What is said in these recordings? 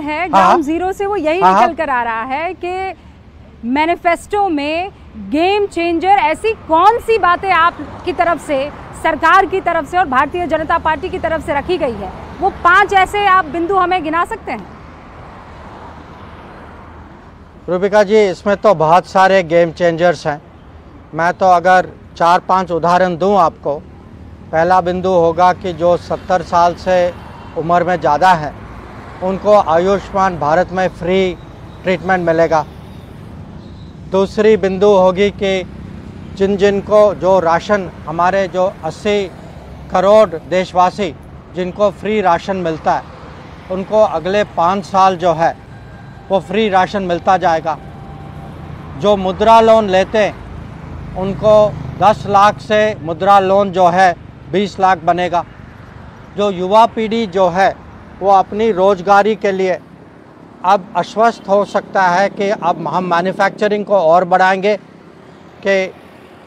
है ground zero से वो यही निकल कर आ रहा है कि मैनिफेस्टो में गेम चेंजर ऐसी कौन सी बातें आपकी तरफ से, सरकार की तरफ से और भारतीय जनता पार्टी की तरफ से रखी गई है, वो 5 ऐसे आप बिंदु हमें गिना सकते हैं? रूबिका जी, इसमें तो बहुत सारे गेम चेंजर्स हैं। मैं तो अगर 4-5 उदाहरण दूं आपको। पहला बिंदु होगा कि जो 70 साल से उम्र में ज़्यादा है उनको आयुष्मान भारत में फ्री ट्रीटमेंट मिलेगा। दूसरी बिंदु होगी कि जिन को जो राशन, हमारे जो 80 करोड़ देशवासी जिनको फ्री राशन मिलता है, उनको अगले 5 साल जो है वो फ्री राशन मिलता जाएगा। जो मुद्रा लोन लेते हैं उनको 10 लाख से मुद्रा लोन जो है 20 लाख बनेगा। जो युवा पीढ़ी जो है वो अपनी रोजगारी के लिए अब आश्वस्त हो सकता है कि अब हम मैन्युफैक्चरिंग को और बढ़ाएंगे, कि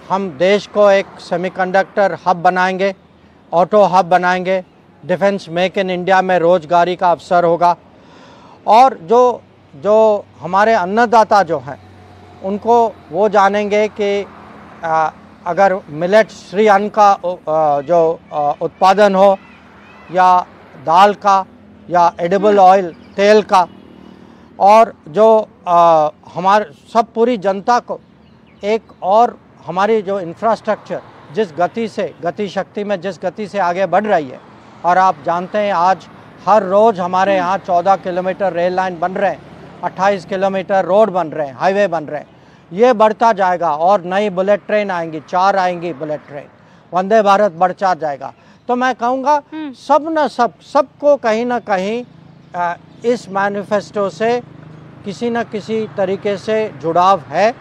हम देश को एक सेमीकंडक्टर हब बनाएंगे, ऑटो हब बनाएंगे, डिफेंस मेक इन इंडिया में रोजगारी का अवसर होगा। और जो हमारे अन्नदाता जो हैं उनको वो जानेंगे कि अगर मिलेट श्री अन्न का जो उत्पादन हो, या दाल का, या एडिबल ऑयल तेल का, और जो हमारे सब पूरी जनता को एक, और हमारी जो इंफ्रास्ट्रक्चर जिस गति से, गति शक्ति में जिस गति से आगे बढ़ रही है, और आप जानते हैं आज हर रोज़ हमारे यहाँ 14 किलोमीटर रेल लाइन बन रहे हैं, 28 किलोमीटर रोड बन रहे हैं, हाईवे बन रहे हैं, ये बढ़ता जाएगा। और नई बुलेट ट्रेन आएंगी, 4 आएंगी बुलेट ट्रेन, वंदे भारत बढ़ता जाएगा। तो मैं कहूँगा सबको कहीं ना कहीं इस मैनिफेस्टो से किसी न किसी तरीके से जुड़ाव है।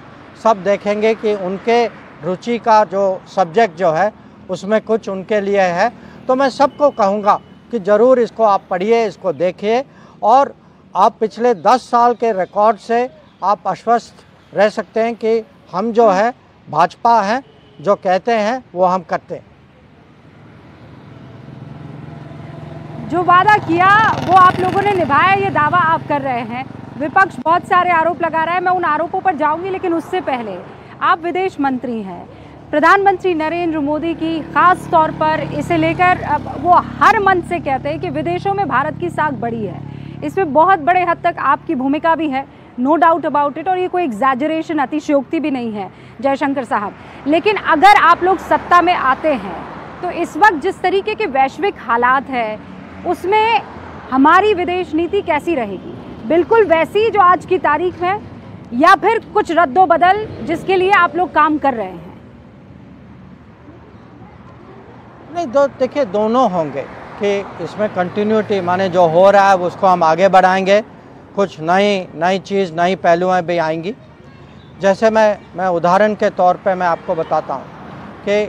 सब देखेंगे कि उनके रुचि का जो सब्जेक्ट जो है उसमें कुछ उनके लिए है। तो मैं सबको कहूँगा कि ज़रूर इसको आप पढ़िए, इसको देखिए, और आप पिछले 10 साल के रिकॉर्ड से आप आश्वस्त रह सकते हैं कि हम जो है भाजपा हैं, जो कहते हैं वो हम करते हैं। जो वादा किया वो आप लोगों ने निभाया, ये दावा आप कर रहे हैं। विपक्ष बहुत सारे आरोप लगा रहा है, मैं उन आरोपों पर जाऊंगी, लेकिन उससे पहले आप विदेश मंत्री हैं। प्रधानमंत्री नरेंद्र मोदी की खास तौर पर इसे लेकर वो हर मंच से कहते हैं कि विदेशों में भारत की साख बढ़ी है। इसमें बहुत बड़े हद तक आपकी भूमिका भी है, नो डाउट अबाउट इट, और ये कोई एग्जैजरेशन, अतिशयोक्ति भी नहीं है जयशंकर साहब। लेकिन अगर आप लोग सत्ता में आते हैं तो इस वक्त जिस तरीके के वैश्विक हालात है उसमें हमारी विदेश नीति कैसी रहेगी? बिल्कुल वैसी जो आज की तारीख है, या फिर कुछ रद्दोबदल जिसके लिए आप लोग काम कर रहे हैं? नहीं, देखिए दोनों होंगे कि इसमें कंटिन्यूटी, माने जो हो रहा है उसको हम आगे बढ़ाएंगे, कुछ नई चीज़, नई पहलुएं भी आएंगी। जैसे मैं उदाहरण के तौर पे मैं आपको बताता हूँ कि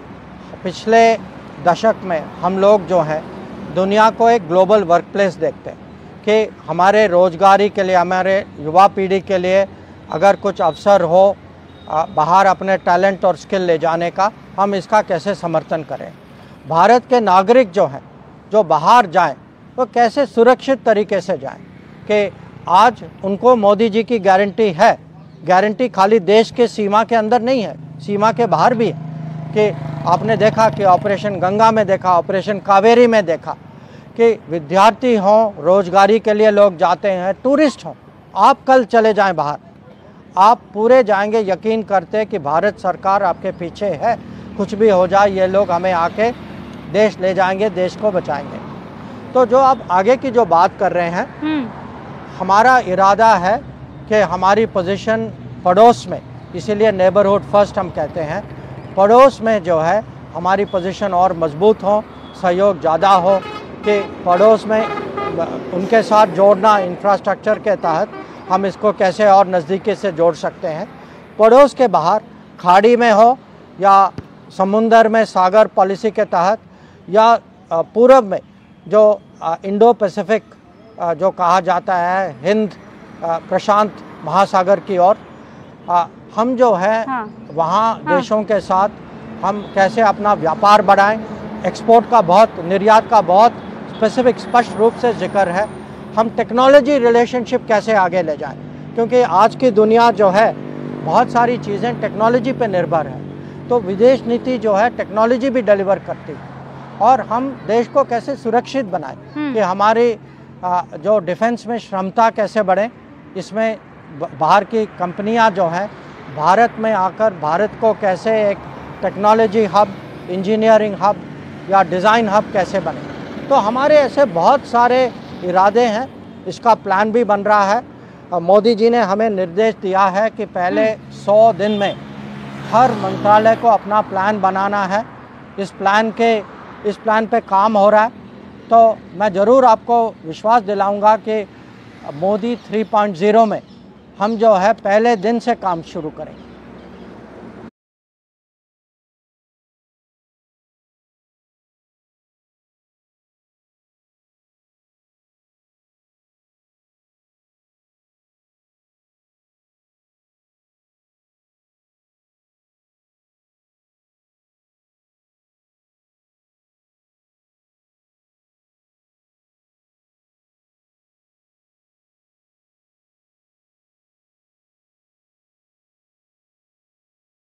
पिछले दशक में हम लोग जो हैं दुनिया को एक ग्लोबल वर्क प्लेस देखते हैं कि हमारे रोजगारी के लिए, हमारे युवा पीढ़ी के लिए अगर कुछ अवसर हो बाहर अपने टैलेंट और स्किल ले जाने का, हम इसका कैसे समर्थन करें। भारत के नागरिक जो हैं, जो बाहर जाएं, वो कैसे सुरक्षित तरीके से जाएं, कि आज उनको मोदी जी की गारंटी है। गारंटी खाली देश के सीमा के अंदर नहीं है, सीमा के बाहर भी है। कि आपने देखा कि ऑपरेशन गंगा में देखा, ऑपरेशन कावेरी में देखा कि विद्यार्थी हों, रोजगारी के लिए लोग जाते हैं, टूरिस्ट हों। आप कल चले जाएं बाहर, आप पूरे जाएंगे, यकीन करते कि भारत सरकार आपके पीछे है, कुछ भी हो जाए ये लोग हमें आके देश ले जाएंगे, देश को बचाएंगे। तो जो आप आगे की जो बात कर रहे हैं, हमारा इरादा है कि हमारी पोजीशन पड़ोस में, इसीलिए नेबरहुड फर्स्ट हम कहते हैं, पड़ोस में जो है हमारी पोजीशन और मजबूत हो, सहयोग ज़्यादा हो, कि पड़ोस में उनके साथ जोड़ना, इंफ्रास्ट्रक्चर के तहत हम इसको कैसे और नज़दीकी से जोड़ सकते हैं। पड़ोस के बाहर खाड़ी में हो या समुंदर में, सागर पॉलिसी के तहत, या पूर्व में जो इंडो पैसिफिक जो कहा जाता है, हिंद प्रशांत महासागर की ओर, हम जो है वहाँ देशों के साथ हम कैसे अपना व्यापार बढ़ाएं। एक्सपोर्ट का बहुत, निर्यात का बहुत स्पेसिफिक, स्पष्ट रूप से जिक्र है। हम टेक्नोलॉजी रिलेशनशिप कैसे आगे ले जाएं, क्योंकि आज की दुनिया जो है बहुत सारी चीज़ें टेक्नोलॉजी पे निर्भर है। तो विदेश नीति जो है टेक्नोलॉजी भी डिलीवर करती है, और हम देश को कैसे सुरक्षित बनाएं कि हमारी जो डिफेंस में क्षमता कैसे बढ़े, इसमें बाहर की कंपनियां जो हैं भारत में आकर भारत को कैसे एक टेक्नोलॉजी हब, इंजीनियरिंग हब या डिज़ाइन हब कैसे बने। तो हमारे ऐसे बहुत सारे इरादे हैं, इसका प्लान भी बन रहा है। मोदी जी ने हमें निर्देश दिया है कि पहले 100 दिन में हर मंत्रालय को अपना प्लान बनाना है। इस प्लान पे काम हो रहा है। तो मैं ज़रूर आपको विश्वास दिलाऊंगा कि मोदी 3.0 में हम जो है पहले दिन से काम शुरू करेंगे।